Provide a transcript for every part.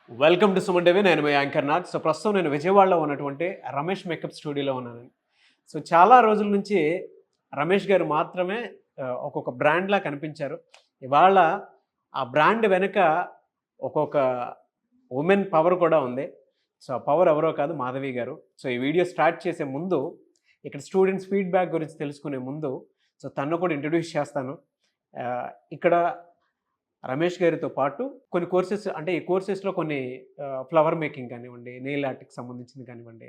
Welcome to Suman TV. నేను మీ anchor Nath. So ప్రస్తుతం నేను విజయవాడలో ఉన్నటువంటి రమేష్ మేకప్ స్టూడియోలో ఉన్నాను. సో చాలా రోజుల నుంచి రమేష్ గారు మాత్రమే ఒక్కొక్క బ్రాండ్లా కనిపించారు. ఇవాళ ఆ బ్రాండ్ వెనుక ఒక్కొక్క ఉమెన్ పవర్ కూడా ఉంది. సో ఆ పవర్ ఎవరో కాదు, మాధవి గారు. సో ఈ వీడియో స్టార్ట్ చేసే ముందు ఇక్కడ స్టూడెంట్స్ ఫీడ్బ్యాక్ గురించి తెలుసుకునే ముందు సో తను కూడా ఇంట్రడ్యూస్ చేస్తాను. ఇక్కడ రమేష్ గారితో పాటు కొన్ని కోర్సెస్, అంటే ఈ కోర్సెస్లో కొన్ని ఫ్లవర్ మేకింగ్ కానివ్వండి, నెయిల్ ఆర్ట్కి సంబంధించింది కానివ్వండి,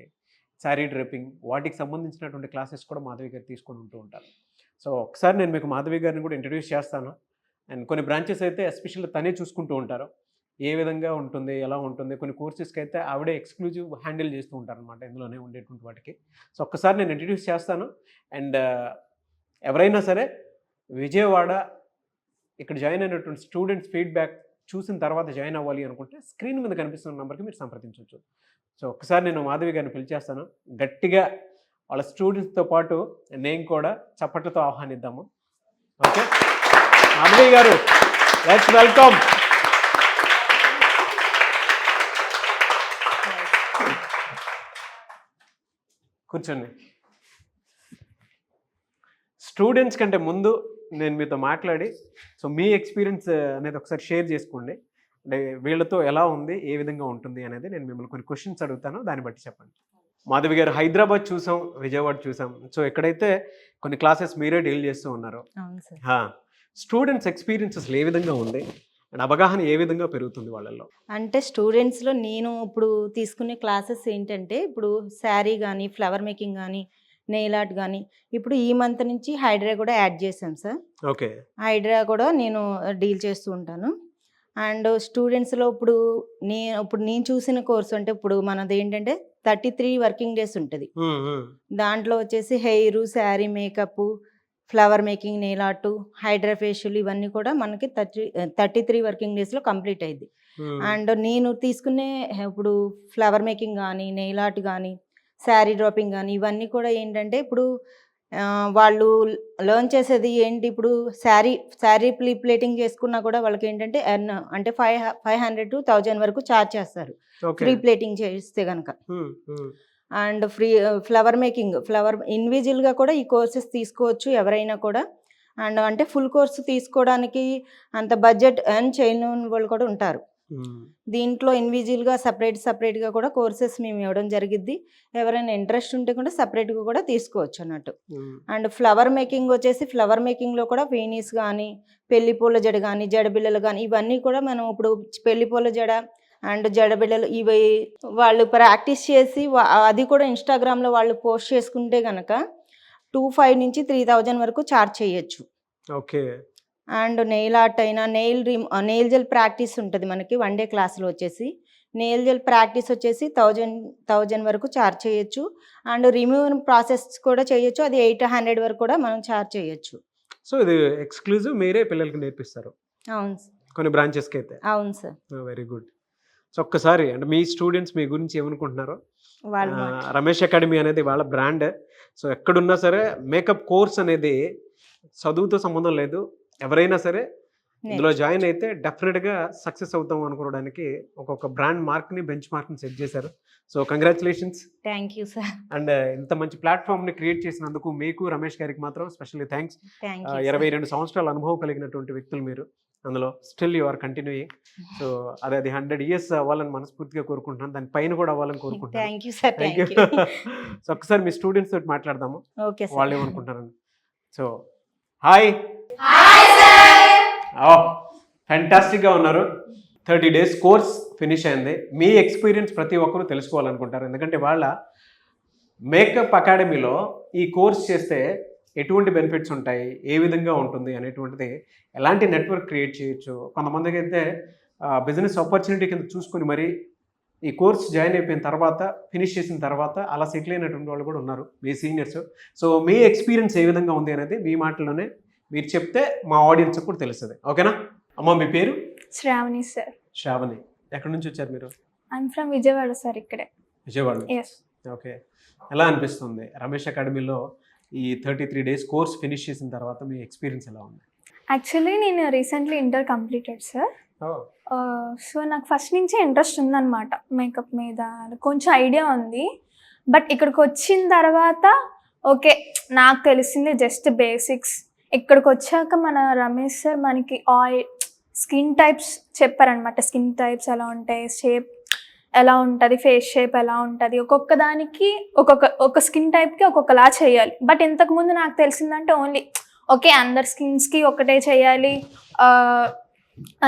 శారీ డ్రెప్పింగ్, వాటికి సంబంధించినటువంటి క్లాసెస్ కూడా మాధవి గారు తీసుకొని ఉంటూ ఉంటారు. సో ఒకసారి నేను మీకు మాధవి గారిని కూడా ఇంట్రడ్యూస్ చేస్తాను. అండ్ కొన్ని బ్రాంచెస్ అయితే ఎస్పెషల్లీ తనే చూసుకుంటూ ఉంటారు, ఏ విధంగా ఉంటుంది, ఎలా ఉంటుంది. కొన్ని కోర్సెస్కి అయితే ఆవిడే ఎక్స్క్లూజివ్ హ్యాండిల్ చేస్తూ ఉంటారు అనమాట, ఇందులోనే ఉండేటువంటి వాటికి. సో ఒక్కసారి నేను ఇంట్రడ్యూస్ చేస్తాను. అండ్ ఎవరైనా సరే విజయవాడ ఇక్కడ జాయిన్ అయినటువంటి స్టూడెంట్స్ ఫీడ్బ్యాక్ చూసిన తర్వాత జాయిన్ అవ్వాలి అనుకుంటే స్క్రీన్ మీద కనిపిస్తున్న నెంబర్కి మీరు సంప్రదించవచ్చు. సో ఒక్కసారి నేను మాధవి గారిని పిలిచేస్తాను. గట్టిగా వాళ్ళ స్టూడెంట్స్తో పాటు నేను కూడా చప్పట్లతో ఆహ్వానిద్దాము. ఓకే, మాధవి గారు, లెట్స్ వెల్కమ్. కూర్చోండి. స్టూడెంట్స్ కంటే ముందు నేను మీతో మాట్లాడి సో మీ ఎక్స్పీరియన్స్ అనేది ఒకసారి షేర్ చేసుకోండి. అంటే వీళ్ళతో ఎలా ఉంది, ఏ విధంగా ఉంటుంది అనేది నేను మిమ్మల్ని కొన్ని క్వశ్చన్స్ అడుగుతాను, దాన్ని బట్టి చెప్పండి. మాధవి గారు, హైదరాబాద్ చూసాం, విజయవాడ చూసాం. సో ఎక్కడైతే కొన్ని క్లాసెస్ మీరే డీల్ చేస్తూ ఉన్నారు, స్టూడెంట్స్ ఎక్స్పీరియన్స్ అసలు ఏ విధంగా ఉంది అండ్ అవగాహన ఏ విధంగా పెరుగుతుంది వాళ్ళల్లో? అంటే స్టూడెంట్స్లో నేను ఇప్పుడు తీసుకునే క్లాసెస్ ఏంటంటే, ఇప్పుడు శారీ కానీ, ఫ్లవర్ మేకింగ్ కానీ, నెయిల్ ఆర్ట్ కానీ, ఇప్పుడు ఈ మంత్ నుంచి హైడ్రా కూడా యాడ్ చేసాం సార్. ఓకే, హైడ్రా కూడా నేను డీల్ చేస్తూ ఉంటాను. అండ్ స్టూడెంట్స్లో ఇప్పుడు నేను చూసిన కోర్సు అంటే ఇప్పుడు మనది ఏంటంటే 33 వర్కింగ్ డేస్ ఉంటుంది. దాంట్లో వచ్చేసి hair, sari makeup, flower making, nail art, hydra facial ఇవన్నీ కూడా మనకి 33 వర్కింగ్ డేస్లో కంప్లీట్ అయింది. అండ్ నేను తీసుకునే ఇప్పుడు ఫ్లవర్ మేకింగ్ కానీ, నెయిల్ ఆర్ట్ కానీ, శారీ డ్రాపింగ్ కానీ ఇవన్నీ కూడా ఏంటంటే ఇప్పుడు వాళ్ళు లెర్న్ చేసేది ఏంటి, ఇప్పుడు శారీ ప్లేటింగ్ చేసుకున్నా కూడా వాళ్ళకి ఏంటంటే అంటే 500 to 1000 వరకు ఛార్జ్ చేస్తారు ఫ్రీ ప్లేటింగ్ చేస్తే కనుక. అండ్ ఫ్లవర్ మేకింగ్, ఇండివిజువల్గా కూడా ఈ కోర్సెస్ తీసుకోవచ్చు ఎవరైనా కూడా. అండ్ అంటే ఫుల్ కోర్సు తీసుకోవడానికి అంత బడ్జెట్ ఎర్న్ చేయని వాళ్ళు కూడా ఉంటారు. దీంట్లో ఇండివిజువల్గా సపరేట్గా కూడా కోర్సెస్ మేము ఇవ్వడం జరిగిద్ది. ఎవరైనా ఇంట్రెస్ట్ ఉంటే కూడా సపరేట్గా కూడా తీసుకోవచ్చు అన్నట్టు. అండ్ ఫ్లవర్ మేకింగ్ వచ్చేసి, ఫ్లవర్ మేకింగ్లో కూడా వీనీస్ కానీ, పెళ్లిపూల జడ కానీ, జడబిళ్ళలు కానీ ఇవన్నీ కూడా మనం ఇప్పుడు పెళ్లిపూల జడ అండ్ జడబిళ్ళలు ఇవి వాళ్ళు ప్రాక్టీస్ చేసి అది కూడా ఇన్స్టాగ్రామ్లో వాళ్ళు పోస్ట్ చేసుకుంటే కనుక 2500 నుంచి 3000 వరకు ఛార్జ్ చేయొచ్చు. ఓకే. అండ్ నెయిల్ ఆర్ట్ అయినా, నెయిల్ జెల్ ప్రాక్టీస్ ఉంటుంది మనకి 1 day క్లాసులో వచ్చేసి. నెయిల్ జెల్ ప్రాక్టీస్ వచ్చేసి 1000 వరకు ఛార్జ్ చేయొచ్చు. అండ్ రిమూవ్ ప్రాసెస్ కూడా చేయొచ్చు, అది 800 వరకు కూడా మనం ఛార్జ్ చేయొచ్చు. సో ఇది ఎక్స్క్లూజివ్ మీరే పిల్లలకి నేర్పిస్తారు? అవును సార్, కొన్ని బ్రాంచెస్కి అయితే. అవును సార్. Very good. సో ఒక్కసారి అంటే మీ స్టూడెంట్స్ మీ గురించి ఏమనుకుంటున్నారో, వాళ్ళు రమేష్ అకాడమీ అనేది వాళ్ళ బ్రాండ్. సో ఎక్కడున్నా సరే మేకప్ కోర్స్ అనేది చదువుతో సంబంధం లేదు, ఎవరైనా సరే ఇందులో జాయిన్ అయితే డెఫినెట్గా సక్సెస్ అవుతాం అనుకోవడానికి ఒక్కొక్క బ్రాండ్ మార్క్ని, బెంచ్ మార్క్ని సెట్ చేశారు. So congratulations. Thank you sir. And ఇంత మంచి ప్లాట్ఫామ్ని క్రియేట్ చేసినందుకు మీకు, రమేష్ గారికి మాత్రం స్పెషల్లీ థ్యాంక్స్. 22 సంవత్సరాల అనుభవం కలిగినటువంటి వ్యక్తులు మీరు, అందులో still you are continuing. So అది 100 years అవ్వాలని మనస్ఫూర్తిగా కోరుకుంటున్నాను, దాని పైన కూడా అవ్వాలని కోరుకుంటున్నాను. Thank you sir. Thank you. So ఒక్కసారి మీ స్టూడెంట్స్ తోటి మాట్లాడదాము, వాళ్ళు ఏమనుకుంటున్నారని. సో హాయ్, ఫ్యాంటాస్టిక్గా ఉన్నారు. 30 days కోర్స్ ఫినిష్ అయింది. మీ ఎక్స్పీరియన్స్ ప్రతి ఒక్కరూ తెలుసుకోవాలనుకుంటారు, ఎందుకంటే వాళ్ళ మేకప్ అకాడమీలో ఈ కోర్స్ చేస్తే ఎటువంటి బెనిఫిట్స్ ఉంటాయి, ఏ విధంగా ఉంటుంది అనేటువంటిది, ఎలాంటి నెట్వర్క్ క్రియేట్ చేయొచ్చు. కొంతమందికి అయితే బిజినెస్ ఆపర్చునిటీ కింద చూసుకొని మరి ఈ కోర్స్ జాయిన్ అయిపోయిన తర్వాత, ఫినిష్ చేసిన తర్వాత అలా సెటిల్ అయినటువంటి వాళ్ళు కూడా ఉన్నారు, మీ సీనియర్స్. సో మీ ఎక్స్పీరియన్స్ ఏ విధంగా ఉంది అనేది మీ మాటల్లోనే మీరు చెప్తే మా ఆడియన్స్ కూడా తెలుస్తుంది. ఓకేనా అమ్మ? మీ పేరు? శ్రావణి సార్. శ్రావణి, ఎక్కడి నుంచి వచ్చారు మీరు? I'm from Vijayawada sir. ఇక్కడే విజయవాడ. ఎస్. ఓకే. ఎలా అనిపిస్తుంది రమేష్ అకాడమీలో ఈ 33 days కోర్స్ ఫినిష్ చేసిన తర్వాత మీ ఎక్స్పీరియన్స్ ఎలా ఉంది? యాక్చువల్లీ నేను recently inter completed sir. Oh. So నాకు ఫస్ట్ నుంచి ఇంట్రెస్ట్ ఉందన్నమాట మేకప్ మీద, కొంచెం ఐడియా ఉంది. బట్ ఇక్కడికి వచ్చిన తర్వాత ఓకే నాకు తెలిసింది జస్ట్ బేసిక్స్. ఇక్కడికి వచ్చాక మన రమేష్ సార్ మనకి స్కిన్ టైప్స్ చెప్పారనమాట. స్కిన్ టైప్స్ ఎలా ఉంటాయి, షేప్ ఎలా ఉంటుంది, ఫేస్ షేప్ ఎలా ఉంటుంది, ఒక్కొక్క దానికి ఒక స్కిన్ టైప్కి ఒక్కొక్కలా చేయాలి. బట్ ఇంతకుముందు నాకు తెలిసిందంటే ఓన్లీ ఓకే అందరి స్కిన్స్కి ఒకటే చేయాలి,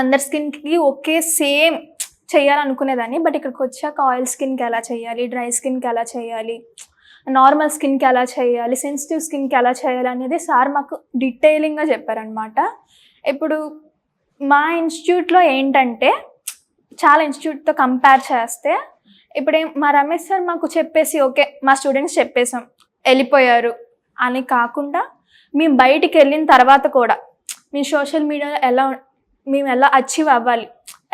అందరి స్కిన్కి ఒకే సేమ్ చేయాలనుకునేదాన్ని. బట్ ఇక్కడికి వచ్చాక ఆయిల్ స్కిన్కి ఎలా చేయాలి, డ్రై స్కిన్కి ఎలా చేయాలి, నార్మల్ స్కిన్కి ఎలా చేయాలి, సెన్సిటివ్ స్కిన్కి ఎలా చేయాలి అనేది సార్ మాకు డీటెయిలింగ్గా చెప్పారనమాట. ఇప్పుడు మా ఇన్స్టిట్యూట్లో ఏంటంటే చాలా ఇన్స్టిట్యూట్తో కంపేర్ చేస్తే ఇప్పుడు మా రమేష్ సార్ మాకు చెప్పేసి ఓకే మా స్టూడెంట్స్ చెప్పేసాం వెళ్ళిపోయారు అని కాకుండా, మేము బయటికి వెళ్ళిన తర్వాత కూడా మేము సోషల్ మీడియాలో మేము ఎలా అచీవ్ అవ్వాలి,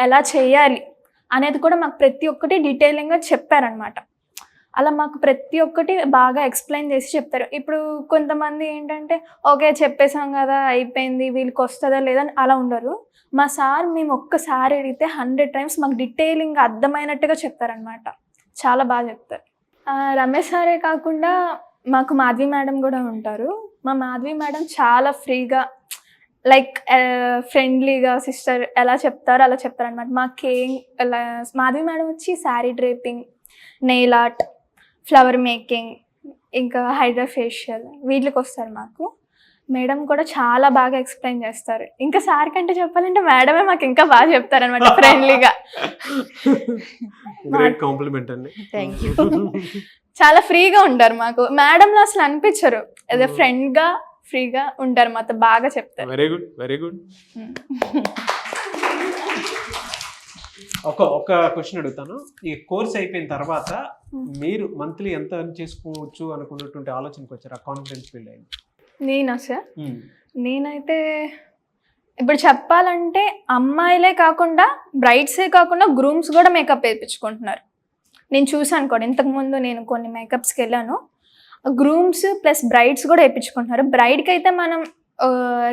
ఎలా చేయాలి అనేది కూడా మాకు ప్రతి ఒక్కటి డీటెయిలింగ్గా చెప్పారనమాట. అలా మాకు ప్రతి ఒక్కటి బాగా ఎక్స్ప్లెయిన్ చేసి చెప్తారు. ఇప్పుడు కొంతమంది ఏంటంటే ఓకే చెప్పేసాం కదా అయిపోయింది వీళ్ళకి వస్తుందా లేదా అలా ఉండరు. మా సార్ మేము ఒక్కసారి అడిగితే 100 times మాకు డీటెయిలింగ్ అర్థమైనట్టుగా చెప్తారనమాట. చాలా బాగా చెప్తారు. రమేష్ సారే కాకుండా మాకు మాధవి మేడం కూడా ఉంటారు. మా మాధవి మేడం చాలా ఫ్రీగా లైక్ ఫ్రెండ్లీగా సిస్టర్ ఎలా చెప్తారో అలా చెప్తారనమాట. మాకేం మాధవి మేడం వచ్చి sari draping, nail art, flower making, ఇంకా హైడ్రా ఫేషియల్ వీటికి వస్తారు. మాకు మేడం కూడా చాలా బాగా ఎక్స్ప్లెయిన్ చేస్తారు. ఇంకా సార్ కంటే చెప్పాలంటే మేడమే మాకు ఇంకా బాగా చెప్తారనమాట ఫ్రెండ్లీగా. Thank you. చాలా ఫ్రీగా ఉంటారు మాకు. మేడంలో అసలు అనిపించరు, అదే ఫ్రెండ్గా ఫ్రీగా ఉంటారు, మాతో బాగా చెప్తారు. Very good, very good. ఒక క్వశ్చన్ అడుగుతాను. ఈ కోర్స్ అయిపోయిన తర్వాత మీరు మంత్లీ ఎంత ఎర్న్ చేసుకోవచ్చు అనుకున్నటువంటి ఆలోచనకు వచ్చారు, ఆ కాన్ఫిడెన్స్ ఫీల్ అయింది? నేనా సార్, నేనైతే ఇప్పుడు చెప్పాలంటే అమ్మాయిలే కాకుండా బ్రైడ్సే కాకుండా గ్రూమ్స్ కూడా మేకప్ వేయించుకుంటున్నారు. నేను చూసాను కూడా, ఇంతకుముందు నేను కొన్ని మేకప్స్కి వెళ్ళాను. గ్రూమ్స్ ప్లస్ బ్రైడ్స్ కూడా వేయించుకుంటున్నారు. బ్రైడ్కి అయితే మనం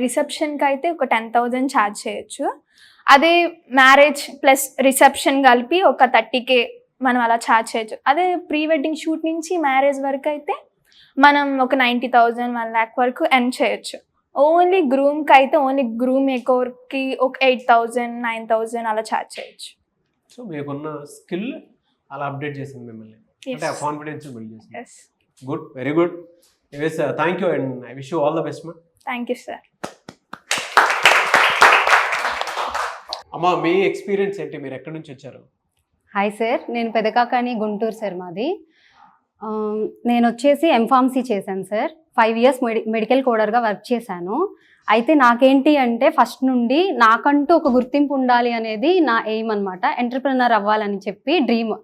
రిసెప్షన్కి అయితే ఒక 10,000 ఛార్జ్ చేయొచ్చు. అదే మ్యారేజ్ ప్లస్ రిసెప్షన్ కలిపి ఒక 30K మనం అలా ఛార్జ్ చేయొచ్చు. అదే ప్రీ వెడ్డింగ్ షూట్ నుంచి మ్యారేజ్ వరకు అయితే మనం ఒక 90,000, 1 lakh వరకు ఎర్న్ చేయొచ్చు. ఓన్లీ గ్రూమ్కి అయితే ఓన్లీ గ్రూమ్ మేకోవర్కి ఒక 8,000, 9,000 అలా ఛార్జ్ చేయొచ్చు. సో మీకున్న స్కిల్ అలా అప్డేట్ చేసింది మిమ్మల్ని, అంటే ఆ కాన్ఫిడెన్స్ బిల్డ్ చేసింది. Yes, good, very good. Yes, thank you and I wish you all the best మా. Thank you sir. అమ్మా మీ ఎక్స్పీరియన్స్ ఏంటి, మీరు ఎక్కడి నుంచి వచ్చారు? హాయ్ సార్, నేను పెదకాకాని గుంటూరు సార్ మాది. నేను వచ్చేసి ఎంఫార్మసీ చేశాను సార్. 5 years మెడికల్ కోడర్గా వర్క్ చేశాను. అయితే నాకేంటి అంటే ఫస్ట్ నుండి నాకంటూ ఒక గుర్తింపు ఉండాలి అనేది నా ఎయిమ్ అనమాట. ఎంటర్ప్రెనర్ అవ్వాలని చెప్పి డ్రీమ్.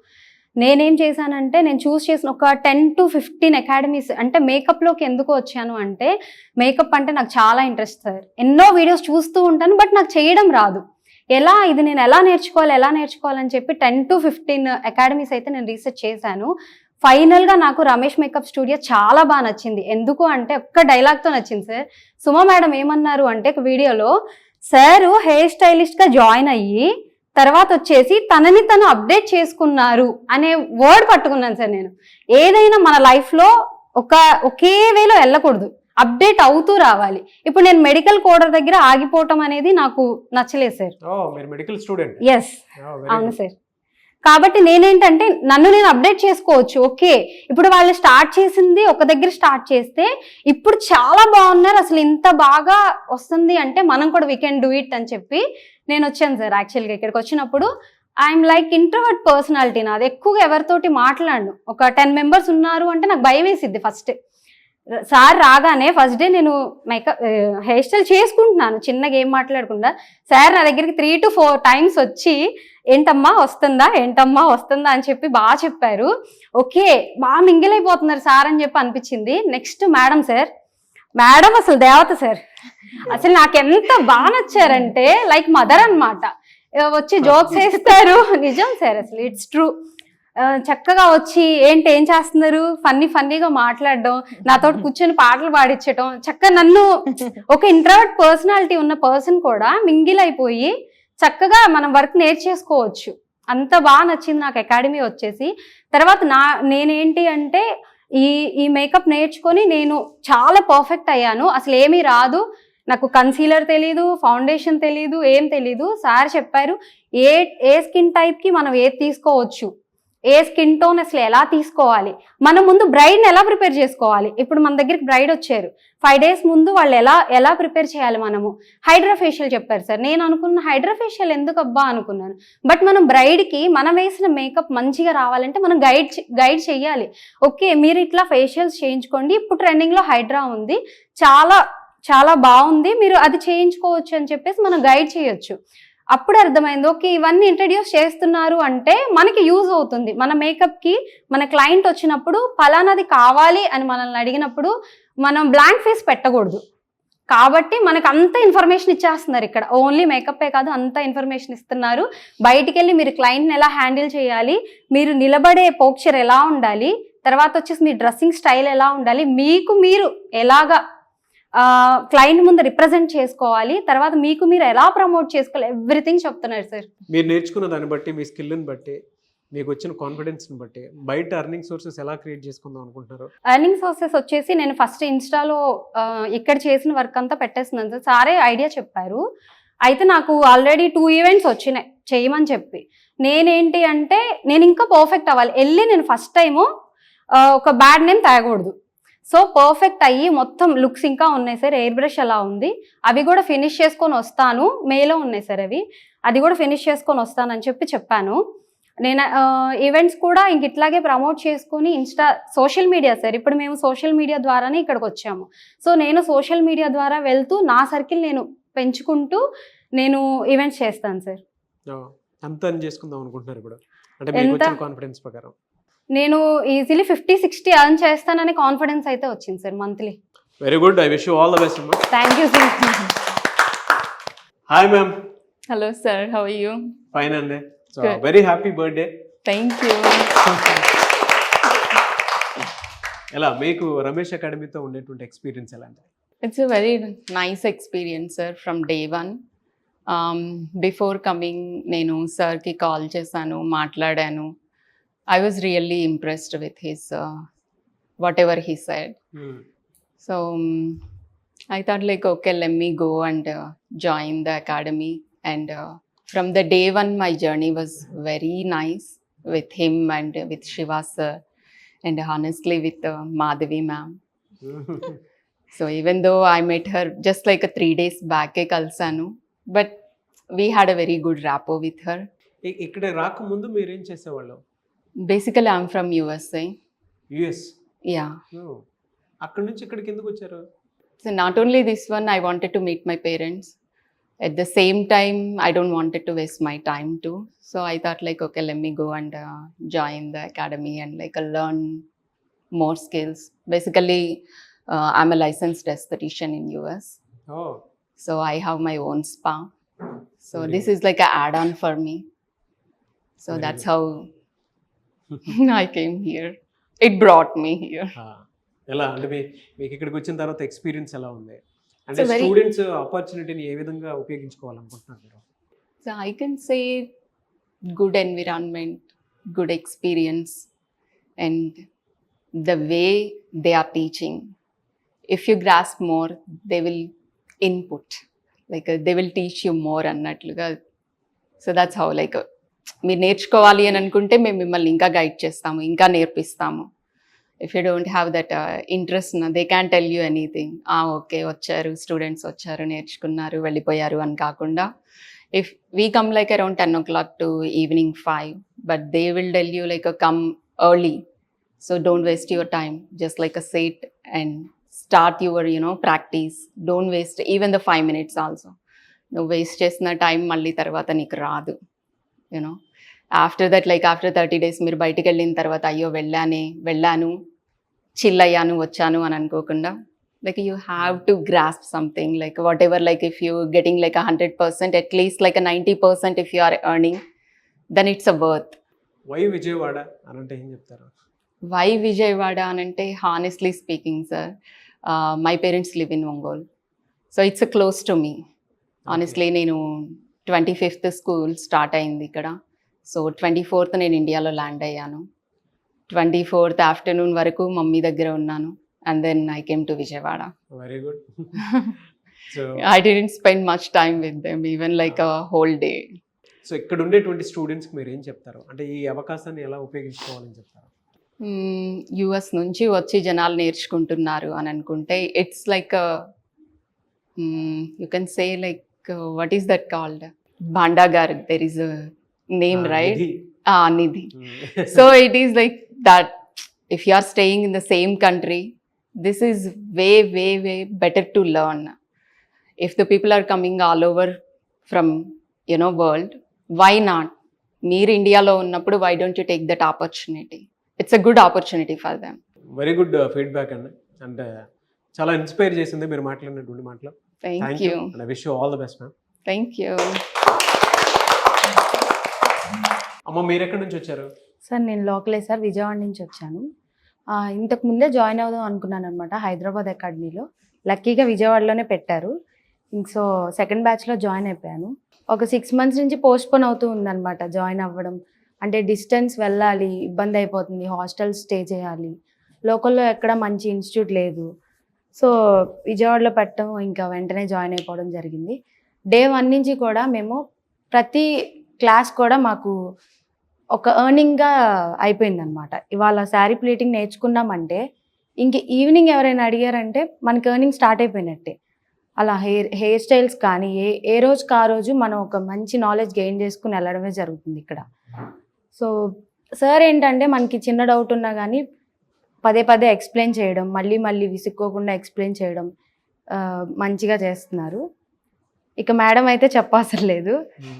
నేనేం చేశానంటే నేను చూస్ చేసిన ఒక 10 to 15 అకాడమీస్. అంటే మేకప్లోకి ఎందుకు వచ్చాను అంటే మేకప్ అంటే నాకు చాలా ఇంట్రెస్ట్ సార్. ఎన్నో వీడియోస్ చూస్తూ ఉంటాను, బట్ నాకు చేయడం రాదు. నేను ఎలా నేర్చుకోవాలని చెప్పి 10 to 15 అకాడమీస్ అయితే నేను రీసెర్చ్ చేశాను. ఫైనల్గా నాకు రమేష్ మేకప్ స్టూడియో చాలా బాగా నచ్చింది. ఎందుకు అంటే ఒక్క డైలాగ్తో నచ్చింది సార్. సుమా మేడం ఏమన్నారు అంటే ఒక వీడియోలో, సారు హెయిర్ స్టైలిస్ట్గా జాయిన్ అయ్యి తర్వాత వచ్చేసి తనని తను అప్డేట్ చేసుకున్నారు అనే వర్డ్ పట్టుకున్నాను సార్. నేను ఏదైనా మన లైఫ్లో ఒకే వేలో వెళ్ళకూడదు, అప్డేట్ అవుతూ రావాలి. ఇప్పుడు నేను మెడికల్ కోడర్ దగ్గర ఆగిపోవటం అనేది నాకు నచ్చలేదు సార్. Medical student? ఎస్, అవును సార్. కాబట్టి నేనేంటంటే నన్ను నేను అప్డేట్ చేసుకోవచ్చు. ఓకే, ఇప్పుడు వాళ్ళు స్టార్ట్ చేసింది ఒక దగ్గర స్టార్ట్ చేస్తే ఇప్పుడు చాలా బాగున్నారు, అసలు ఇంత బాగా వస్తుంది అంటే మనం కూడా వీ కెన్ డూ ఇట్ అని చెప్పి నేను వచ్చాను సార్. యాక్చువల్గా ఇక్కడికి వచ్చినప్పుడు ఐఎమ్ లైక్ ఇంట్రోవర్ట్ పర్సనాలిటీ నాది. ఎక్కువగా ఎవరితోటి మాట్లాడను. ఒక 10 members ఉన్నారు అంటే నాకు భయం వేసిద్ది. ఫస్ట్ సార్ రాగానే ఫస్ట్ డే నేను మేకప్ హెయిర్ స్టైల్ చేసుకుంటున్నాను, చిన్నగా ఏం మాట్లాడకుండా. సార్ నా దగ్గరికి 3 to 4 times వచ్చి ఏంటమ్మా వస్తుందా అని చెప్పి బాగా చెప్పారు. ఓకే, బాగా మింగిల్ అయిపోతున్నారు సార్ అని చెప్పి అనిపించింది. నెక్స్ట్ మేడం అసలు దేవత సార్. అసలు నాకు ఎంత బాగా నచ్చారంటే లైక్ మదర్ అన్నమాట. వచ్చి జోక్స్ వేస్తారు. నిజం సార్, అసలు ఇట్స్ ట్రూ. చక్కగా వచ్చి ఏం చేస్తున్నారు ఫన్నీగా మాట్లాడడం, నాతో కూర్చొని పాటలు పాడించడం, చక్కగా నన్ను ఒక ఇంట్రోవర్ట్ పర్సనాలిటీ ఉన్న పర్సన్ కూడా మింగిల్ అయిపోయి చక్కగా మనం వర్క్ నేర్చేసుకోవచ్చు. అంత బాగా నచ్చింది నాకు అకాడమీ వచ్చేసి. తర్వాత నేనేంటి అంటే ఈ మేకప్ నేర్చుకొని నేను చాలా పర్ఫెక్ట్ అయ్యాను. అసలు ఏమీ రాదు నాకు, కన్సీలర్ తెలీదు, ఫౌండేషన్ తెలీదు, ఏం తెలీదు. సార్ చెప్పారు ఏ స్కిన్ టైప్కి మనం ఏది తీసుకోవచ్చు, ఏ స్కిన్ టోన్ అసలు ఎలా తీసుకోవాలి, మనం ముందు బ్రైడ్ని ఎలా ప్రిపేర్ చేసుకోవాలి. ఇప్పుడు మన దగ్గరికి బ్రైడ్ వచ్చారు, 5 days ముందు వాళ్ళు ఎలా ప్రిపేర్ చేయాలి. మనము హైడ్రా ఫేషియల్ చెప్పారు సార్. నేను అనుకున్న హైడ్రా ఫేషియల్ ఎందుకు అబ్బా అనుకున్నాను. బట్ మనం బ్రైడ్కి మనం వేసిన మేకప్ మంచిగా రావాలంటే మనం గైడ్ చెయ్యాలి. ఓకే మీరు ఇట్లా ఫేషియల్స్ చేయించుకోండి, ఇప్పుడు ట్రెండింగ్లో హైడ్రా ఉంది, చాలా చాలా బాగుంది, మీరు అది చేయించుకోవచ్చు అని చెప్పేసి మనం గైడ్ చేయొచ్చు. అప్పుడు అర్థమైంది ఓకే ఇవన్నీ ఇంట్రడ్యూస్ చేస్తున్నారు అంటే మనకి యూజ్ అవుతుంది. మన మేకప్కి మన క్లయింట్ వచ్చినప్పుడు పలానాది కావాలి అని మనల్ని అడిగినప్పుడు మనం బ్లాంక్ ఫేస్ పెట్టకూడదు. కాబట్టి మనకు అంత ఇన్ఫర్మేషన్ ఇచ్చేస్తున్నారు ఇక్కడ. ఓన్లీ మేకప్పే కాదు, అంత ఇన్ఫర్మేషన్ ఇస్తున్నారు. బయటికి వెళ్ళి మీరు క్లయింట్ని ఎలా హ్యాండిల్ చేయాలి, మీరు నిలబడే పోక్చర్ ఎలా ఉండాలి, తర్వాత వచ్చేసి మీ డ్రెస్సింగ్ స్టైల్ ఎలా ఉండాలి, మీరు ఎలాగా క్లయింట్ ముందు రిప్రజెంట్ చేసుకోవాలి, తర్వాత మీరు ఎలా ప్రమోట్ చేసుకోవాలి, ఎవ్రీథింగ్ చెప్తున్నారు సార్. మీరు నేర్చుకున్న దాన్ని బట్టి, మీ స్కిల్ని బట్టి, మీకు వచ్చిన కాన్ఫిడెన్స్ని బట్టి బయట ఎర్నింగ్ సోర్సెస్ ఎలా క్రియేట్ చేసుకుందాం అనుకుంటున్నారు? ఎర్నింగ్ సోర్సెస్ వచ్చేసి నేను ఫస్ట్ ఇన్స్టాలో ఇక్కడ చేసిన వర్క్ అంతా పెట్టేస్తున్నాను సార్. సారే ఐడియా చెప్పారు. అయితే నాకు ఆల్రెడీ 2 events వచ్చినాయి చేయమని చెప్పి. నేనేంటి అంటే నేను ఇంకా పర్ఫెక్ట్ అవ్వాలి, వెళ్ళి నేను ఫస్ట్ టైము ఒక బ్యాడ్ నేమ్ తేగకూడదు. సో పర్ఫెక్ట్ అయ్యి మొత్తం లుక్స్ ఇంకా ఉన్నాయి సార్. ఎయిర్ బ్రష్ అలా ఉంది, అవి కూడా ఫినిష్ చేసుకొని వస్తాను. మేలో ఉన్నాయి సార్ అవి, అది కూడా ఫినిష్ చేసుకొని వస్తానని చెప్పాను. నేను ఈవెంట్స్ కూడా ఇంక ఇట్లాగే ప్రమోట్ చేసుకొని సోషల్ మీడియా సార్. ఇప్పుడు మేము సోషల్ మీడియా ద్వారానే ఇక్కడికి వచ్చాము. సో నేను సోషల్ మీడియా ద్వారా వెళ్తూ నా సర్కిల్ నేను పెంచుకుంటూ నేను ఈవెంట్స్ చేస్తాను సార్. అంత చేసుకుందాం అనుకుంటున్నారు ఇప్పుడు అంటే మీకు వచ్చిన కాన్ఫిడెన్స్ ప్రకారం? నేను ఈజీలీ 50-60 earn చేస్తానని కాన్ఫిడెన్స్ అయితే వచ్చింది sir monthly. Very good, I wish you all the best అమ్మా. Thank you sir. Hi ma'am. Hello sir, how are you? Fine అండి. So Good. Very happy birthday. Thank you. ఎలా మీకు రమేష్ అకాడమీతో ఉండేటువంటి experience ఎలా అంటే? It's a very nice experience sir from day one. Before coming నేను సార్కి call చేశాను, మాట్లాడాను. I was really impressed with his whatever he said. So I thought like okay, let me go and join the academy. And from the day one my journey was very nice with him and with Shiva sir, and honestly with Madhavi ma'am. So even though I met her just like a 3 days back kalsanu, but we had a very good rapport with her. ఇక్కడ రాకముందు మీరు ఏం చేసేవాళ్ళు? Basically I'm from USA. US? Yeah. అక్కడ నుంచి ఇక్కడికి ఎందుకు వచ్చారు? So not only this one, I wanted to meet my parents. At the same time, I don't wanted to waste my time too. So I thought like, okay, let me go and join the academy and like learn more skills. Basically, I'm a licensed esthetician in US. Oh. So I have my own spa. So Very this good. is like an add-on for me. So Very that's good. how I came here. It brought me here. ఎలా అంటే మీకు ఇక్కడికి వచ్చిన తర్వాత experience ఎలా ఉంది అంటే So very- students ఆపర్చునిటీని ఏ విధంగా ఉపయోగించుకోవాలనుకుంటున్నారు మీరు? So I can say good environment, good experience, and the way they are teaching. If you grasp more, they will input. Like they will teach you more అన్నట్లుగా. So that's how like మీరు నేర్చుకోవాలి అని అనుకుంటే మేము మిమ్మల్ని ఇంకా guide చేస్తాము, ఇంకా నేర్పిస్తాము. If you don't have that interest they can tell you anything. Okay వచ్చారు స్టూడెంట్స్ వచ్చారు నేర్చుకున్నారు వెళ్ళిపోయారు అని కాకుండా if we come like around 10 o'clock to evening 5, but they will tell you like come early. So don't waste your time, just like a sit and start your practice. Don't waste even the 5 minutes also. నువ్వు waste చేసిన time మళ్ళీ తర్వాత నీకు రాదు. After that like after 30 days మీరు బయటికి వెళ్ళిన తర్వాత అయ్యో వెళ్ళాను చిల్ అయ్యాను వచ్చాను అని అనుకోకుండా like you have to grasp something like whatever, like if you getting like 100%, at least like a 90% if you are earning, then it's a worth. Why Vijayawada అని అంటే ఏం చెప్తారు? Why Vijayawada anante, honestly speaking, sir, my parents live in Ongole. So it's a close to me. Honestly, నేను 25th school start అయింది ఇక్కడ. So 24th నేను ఇండియాలో land అయ్యాను. 24th ఆఫ్టర్నూన్ వరకు మమ్మీ దగ్గర ఉన్నాను. And then I came to Vijayawada. Very good. So I didn't spend much time with them, even like a whole day. So ఇక్కడ ఉండేటువంటి స్టూడెంట్స్కి మీరు ఏం చెప్తారు? అంటే ఈ అవకాశాన్ని ఎలా ఉపయోగించుకోవాలని చెప్తారు? యుఎస్ నుంచి వచ్చి జనాలు నేర్చుకుంటున్నారు అని అనుకుంటే it's like you can say like what is that called bhandagar, there is a name right, nidhi. So it is like that. If you are staying in the same country, this is way better to learn. If the people are coming all over from world, why not? మీరు ఇండియాలో ఉన్నప్పుడు why don't you take that opportunity? It's a good opportunity for them. Very good feedback అండి. అంటే చాలా inspire చేసింది మీరు మాట్లాడినటువంటి మాటలు. Thank you. And I wish you all the best ma'am. Thank you. అమ్మ మీరు ఎక్కడి నుంచి వచ్చారు? సార్ నేను లోకలే సార్, విజయవాడ నుంచి వచ్చాను. ఇంతకు ముందే జాయిన్ అవుదాం అనుకున్నాను అనమాట హైదరాబాద్ అకాడమీలో. లక్కీగా విజయవాడలోనే పెట్టారు. సో సెకండ్ బ్యాచ్లో జాయిన్ అయిపోయాను. ఒక 6 months నుంచి పోస్ట్పోన్ అవుతూ ఉందన్నమాట జాయిన్ అవ్వడం. అంటే డిస్టెన్స్ వెళ్ళాలి, ఇబ్బంది అయిపోతుంది, హాస్టల్ స్టే చేయాలి, లోకల్లో ఎక్కడ మంచి ఇన్స్టిట్యూట్ లేదు. సో విజయవాడలో పెట్టడం ఇంకా వెంటనే జాయిన్ అయిపోవడం జరిగింది. Day 1 నుంచి కూడా మేము ప్రతి క్లాస్ కూడా మాకు ఒక ఎర్నింగ్గా అయిపోయిందనమాట. ఇవాళ శారీ ప్లీటింగ్ నేర్చుకున్నామంటే ఇంక ఈవినింగ్ ఎవరైనా అడిగారంటే మనకి ఎర్నింగ్ స్టార్ట్ అయిపోయినట్టే. అలా హెయిర్ స్టైల్స్ కానీ ఏ రోజుకి ఆ రోజు మనం ఒక మంచి నాలెడ్జ్ గెయిన్ చేసుకుని వెళ్ళడమే జరుగుతుంది ఇక్కడ. సో సార్ ఏంటంటే మనకి చిన్న డౌట్ ఉన్నా కానీ పదే ఎక్స్ప్లెయిన్ చేయడం, మళ్ళీ విసుక్కోకుండా ఎక్స్ప్లెయిన్ చేయడం మంచిగా చేస్తున్నారు. ఇక మేడం అయితే చెప్పవసరం లేదు.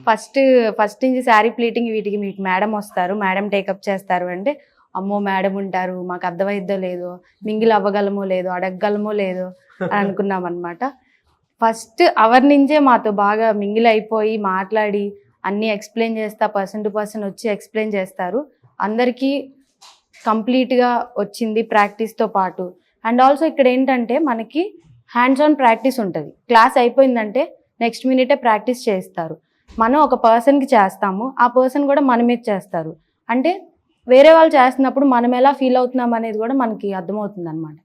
ఫస్ట్ నుంచి శారీ ప్లీటింగ్ వీటికి మీకు మేడం వస్తారు, మేడం టేకప్ చేస్తారు అంటే అమ్మో మేడం ఉంటారు, మాకు అర్థమైద్దో లేదో, మింగిల్ అవ్వగలమో లేదో, అడగగలమో లేదో అని అనుకున్నాం అనమాట. ఫస్ట్ అవర్ నుంచే మాతో బాగా మింగిల్ అయిపోయి మాట్లాడి అన్నీ ఎక్స్ప్లెయిన్ చేస్తా, పర్సన్ టు పర్సన్ వచ్చి ఎక్స్ప్లెయిన్ చేస్తారు. అందరికీ కంప్లీట్గా వచ్చింది ప్రాక్టీస్తో పాటు. అండ్ ఆల్సో ఇక్కడ ఏంటంటే మనకి హ్యాండ్స్ ఆన్ ప్రాక్టీస్ ఉంటుంది. క్లాస్ అయిపోయిందంటే నెక్స్ట్ మినిటే ప్రాక్టీస్ చేస్తారు. మనం ఒక పర్సన్కి చేస్తాము, ఆ పర్సన్ కూడా మన మీద చేస్తారు. అంటే వేరే వాళ్ళు చేస్తున్నప్పుడు మనం ఎలా ఫీల్ అవుతున్నాం అనేది కూడా మనకి అర్థమవుతుంది అనమాట.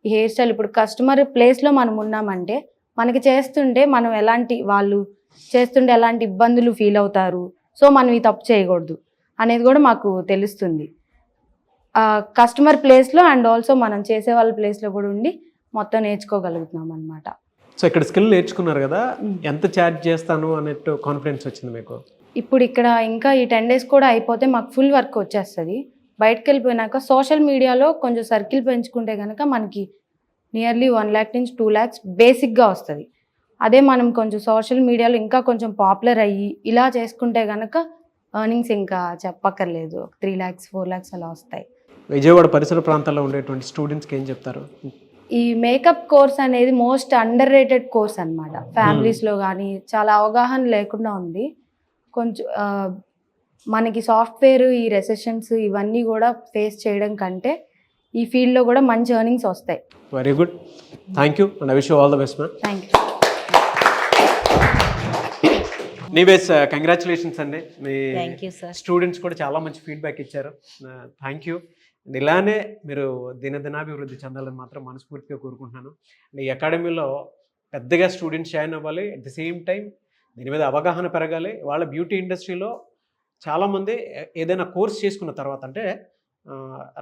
ఈ హెయిర్ స్టైల్ ఇప్పుడు కస్టమర్ ప్లేస్లో మనం ఉన్నామంటే మనకి చేస్తుంటే మనం వాళ్ళు చేస్తుంటే ఎలాంటి ఇబ్బందులు ఫీల్ అవుతారు, సో మనం ఈ తప్పు చేయకూడదు అనేది కూడా మాకు తెలుస్తుంది. కస్టమర్ ప్లేస్లో అండ్ ఆల్సో మనం చేసే వాళ్ళ ప్లేస్లో కూడా ఉండి మొత్తం నేర్చుకోగలుగుతున్నాం అనమాట. సో ఇక్కడ స్కిల్ నేర్చుకున్నారు కదా, ఎంత ఛార్జ్ చేస్తాను అన్నట్టు కాన్ఫిడెన్స్ వచ్చింది మీకు? ఇప్పుడు ఇక్కడ ఇంకా ఈ 10 days కూడా అయిపోతే మాకు ఫుల్ వర్క్ వచ్చేస్తుంది. బయటకు వెళ్ళిపోయినాక సోషల్ మీడియాలో కొంచెం సర్కిల్ పెంచుకుంటే కనుక మనకి నియర్లీ 1 lakh నుంచి 2 lakhs బేసిక్గా వస్తుంది. అదే మనం కొంచెం సోషల్ మీడియాలో ఇంకా కొంచెం పాపులర్ అయ్యి ఇలా చేసుకుంటే కనుక ఎర్నింగ్స్ ఇంకా చెప్పక్కర్లేదు, 3 lakhs 4 lakhs అలా వస్తాయి. విజయవాడ పరిసర ప్రాంతాల్లో ఉండేటువంటి స్టూడెంట్స్కి ఏం చెప్తారు? ఈ మేకప్ కోర్స్ అనేది మోస్ట్ అండర్ రేటెడ్ కోర్స్ అనమాట. ఫ్యామిలీస్లో కానీ చాలా అవగాహన లేకుండా ఉంది. కొంచెం మనకి సాఫ్ట్వేర్ ఈ రెసెషన్స్ ఇవన్నీ కూడా ఫేస్ చేయడం కంటే ఈ ఫీల్డ్లో కూడా మంచి ఎర్నింగ్స్ వస్తాయి. Very good, thank you and I wish you all the best ma'am. Thank you. Anyways congratulations అండి. మీ థ్యాంక్ యూ సార్. స్టూడెంట్స్ కూడా చాలా మంచి ఫీడ్బ్యాక్ ఇచ్చారు. Thank you. ఇలానే మీరు దినదినాభివృద్ధి చెందాలని మాత్రం మనస్ఫూర్తిగా కోరుకుంటున్నాను. ఈ అకాడమీలో పెద్దగా స్టూడెంట్స్ జాయిన్ అవ్వాలి, అట్ ది సేమ్ టైం దీని మీద అవగాహన పెరగాలి. వాళ్ళ బ్యూటీ ఇండస్ట్రీలో చాలామంది ఏదైనా కోర్స్ చేసుకున్న తర్వాత, అంటే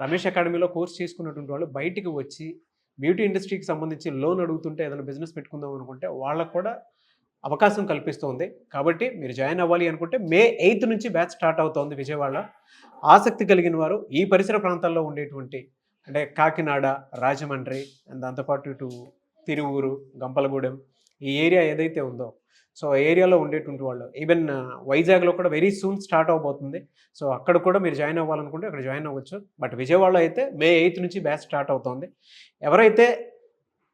రమేష్ అకాడమీలో కోర్స్ చేసుకున్నటువంటి వాళ్ళు బయటికి వచ్చి బ్యూటీ ఇండస్ట్రీకి సంబంధించి లోన్ అడుగుతుంటే ఏదైనా బిజినెస్ పెట్టుకుందాం అనుకుంటే వాళ్ళకు కూడా అవకాశం కల్పిస్తుంది. కాబట్టి మీరు జాయిన్ అవ్వాలి అనుకుంటే May 8th నుంచి బ్యాచ్ స్టార్ట్ అవుతోంది విజయవాడలో. ఆసక్తి కలిగిన వారు ఈ పరిసర ప్రాంతాల్లో ఉండేటువంటి అంటే కాకినాడ, రాజమండ్రి అండ్ దాంతోపాటు ఇటు తిరువూరు, గంపలగూడెం ఈ ఏరియా ఏదైతే ఉందో, సో ఏరియాలో ఉండేటువంటి వాళ్ళు, ఈవెన్ వైజాగ్లో కూడా వెరీ సూన్ స్టార్ట్ అవబోతుంది. సో అక్కడ కూడా మీరు జాయిన్ అవ్వాలనుకుంటే అక్కడ జాయిన్ అవ్వచ్చు. బట్ విజయవాడలో అయితే May 8th నుంచి బ్యాచ్ స్టార్ట్ అవుతుంది. ఎవరైతే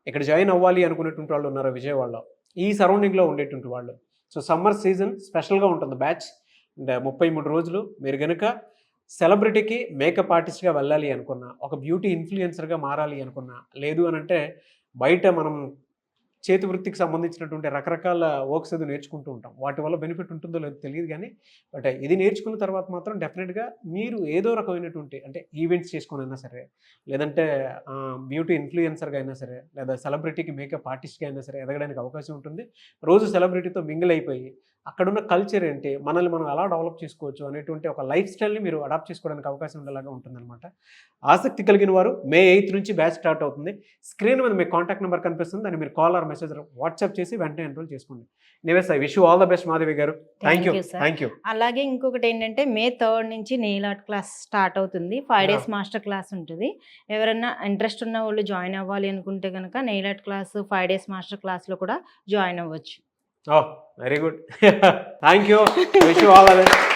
ఇక్కడ జాయిన్ అవ్వాలి అనుకునేటువంటి వాళ్ళు ఉన్నారో విజయవాడలో, ఈ సరౌండింగ్లో ఉండేటువంటి వాళ్ళు, సో సమ్మర్ సీజన్ స్పెషల్గా ఉంటుంది బ్యాచ్. అండ్ 33 రోజులు మీరు కనుక సెలబ్రిటీకి మేకప్ ఆర్టిస్ట్గా వెళ్ళాలి అనుకున్నా, ఒక బ్యూటీ ఇన్ఫ్లుయెన్సర్గా మారాలి అనుకున్నా, లేదు అని అంటే బయట మనం చేతి వృత్తికి సంబంధించినటువంటి రకరకాల వర్క్స్ ఏదో నేర్చుకుంటూ ఉంటాం. వాటి వల్ల బెనిఫిట్ ఉంటుందో లేదో తెలియదు కానీ, బట్ ఇది నేర్చుకున్న తర్వాత మాత్రం డెఫినెట్గా మీరు ఏదో రకమైనటువంటి అంటే ఈవెంట్స్ చేసుకొని అయినా సరే, లేదంటే బ్యూటీ ఇన్ఫ్లుయెన్సర్గా అయినా సరే, లేదా సెలబ్రిటీకి మేకప్ ఆర్టిస్ట్గా అయినా సరే ఎదగడానికి అవకాశం ఉంటుంది. రోజు సెలబ్రిటీతో మింగిల్ అయిపోయి అక్కడున్న కల్చర్ ఏంటి, మనల్ని మనం ఎలా డెవలప్ చేసుకోవచ్చు అనేటువంటి ఒక లైఫ్ స్టైల్ని మీరు అడాప్ట్ చేసుకోవడానికి అవకాశం ఉండేలాగా ఉంటుందన్నమాట. ఆసక్తి కలిగిన వారు May 8th నుంచి బ్యాచ్ స్టార్ట్ అవుతుంది. స్క్రీన్ మీద మీ కాంటాక్ట్ నెంబర్ కనిపిస్తుంది, దాన్ని మీరు కాల్ ఆర్ మెసేజ్ వాట్సాప్ చేసి వెంటనే ఎన్రోల్ చేసుకోండి. Anyways I wish you all the best Madhavi గారు. Thank you. sir. Thank you. అలాగే ఇంకొకటి ఏంటంటే May 3rd నుంచి నెయిల్ ఆర్ట్ క్లాస్ స్టార్ట్ అవుతుంది. 5 days మాస్టర్ క్లాస్ ఉంటుంది. ఎవరైనా ఇంట్రెస్ట్ ఉన్న వాళ్ళు జాయిన్ అవ్వాలి అనుకుంటే కనుక nail art class 5 days master క్లాస్లో కూడా జాయిన్ అవ్వచ్చు. Oh, very good. Thank you. Wish you all the best.